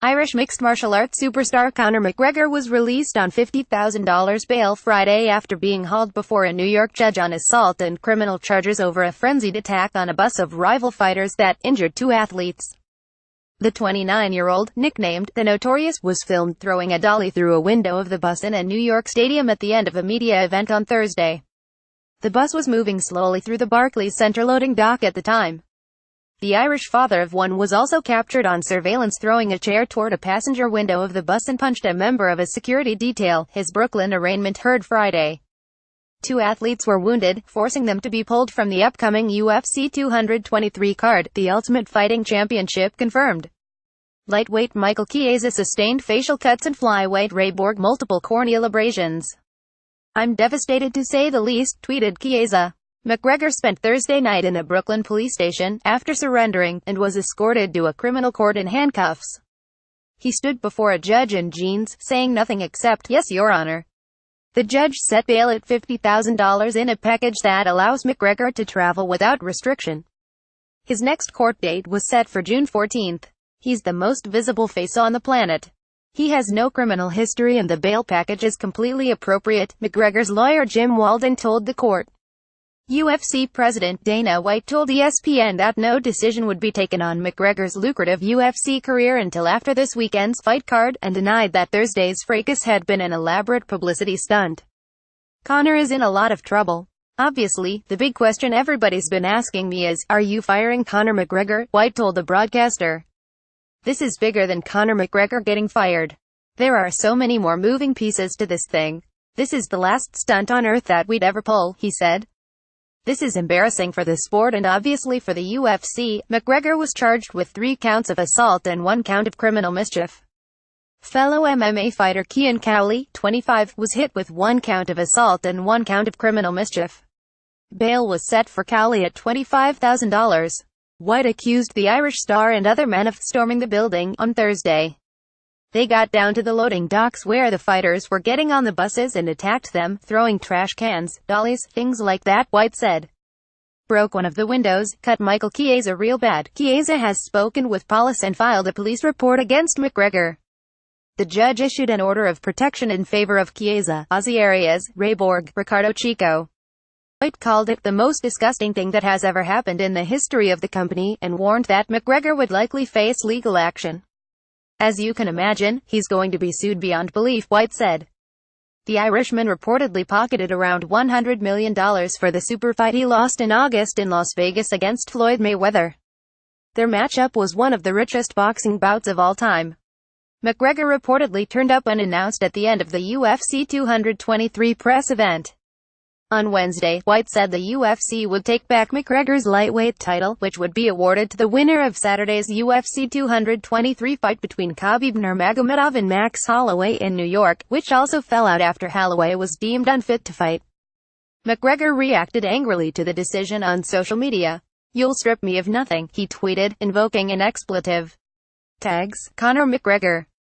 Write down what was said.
Irish mixed martial arts superstar Conor McGregor was released on $50,000 bail Friday after being hauled before a New York judge on assault and criminal charges over a frenzied attack on a bus of rival fighters that injured two athletes. The 29-year-old, nicknamed The Notorious, was filmed throwing a dolly through a window of the bus in a New York stadium at the end of a media event on Thursday. The bus was moving slowly through the Barclays Center loading dock at the time. The Irish father of one was also captured on surveillance throwing a chair toward a passenger window of the bus and punched a member of a security detail, his Brooklyn arraignment heard Friday. Two athletes were wounded, forcing them to be pulled from the upcoming UFC 223 card, the Ultimate Fighting Championship confirmed. Lightweight Michael Chiesa sustained facial cuts and flyweight Ray Borg multiple corneal abrasions. "I'm devastated to say the least," tweeted Chiesa. McGregor spent Thursday night in a Brooklyn police station, after surrendering, and was escorted to a criminal court in handcuffs. He stood before a judge in jeans, saying nothing except, "Yes, Your Honor." The judge set bail at $50,000 in a package that allows McGregor to travel without restriction. His next court date was set for June 14. He's the most visible face on the planet. He has no criminal history and the bail package is completely appropriate, McGregor's lawyer Jim Walden told the court. UFC President Dana White told ESPN that no decision would be taken on McGregor's lucrative UFC career until after this weekend's fight card, and denied that Thursday's fracas had been an elaborate publicity stunt. "Conor is in a lot of trouble. Obviously, the big question everybody's been asking me is, are you firing Conor McGregor?" White told the broadcaster. "This is bigger than Conor McGregor getting fired. There are so many more moving pieces to this thing. This is the last stunt on earth that we'd ever pull," he said. "This is embarrassing for the sport and obviously for the UFC." McGregor was charged with 3 counts of assault and 1 count of criminal mischief. Fellow MMA fighter Cian Cowley, 25, was hit with 1 count of assault and 1 count of criminal mischief. Bail was set for Cowley at $25,000. White accused the Irish star and other men of storming the building on Thursday. "They got down to the loading docks where the fighters were getting on the buses and attacked them, throwing trash cans, dollies, things like that," White said. "Broke one of the windows, cut Michael Chiesa real bad." Chiesa has spoken with police and filed a police report against McGregor. The judge issued an order of protection in favor of Chiesa, Ozzy Arias, Ray Borg, Ricardo Chico. White called it the most disgusting thing that has ever happened in the history of the company, and warned that McGregor would likely face legal action. "As you can imagine, he's going to be sued beyond belief," White said. The Irishman reportedly pocketed around $100 million for the super fight he lost in August in Las Vegas against Floyd Mayweather. Their matchup was one of the richest boxing bouts of all time. McGregor reportedly turned up unannounced at the end of the UFC 223 press event. On Wednesday, White said the UFC would take back McGregor's lightweight title, which would be awarded to the winner of Saturday's UFC 223 fight between Khabib Nurmagomedov and Max Holloway in New York, which also fell out after Holloway was deemed unfit to fight. McGregor reacted angrily to the decision on social media. "You'll strip me of nothing," he tweeted, invoking an expletive. Tags, Conor McGregor.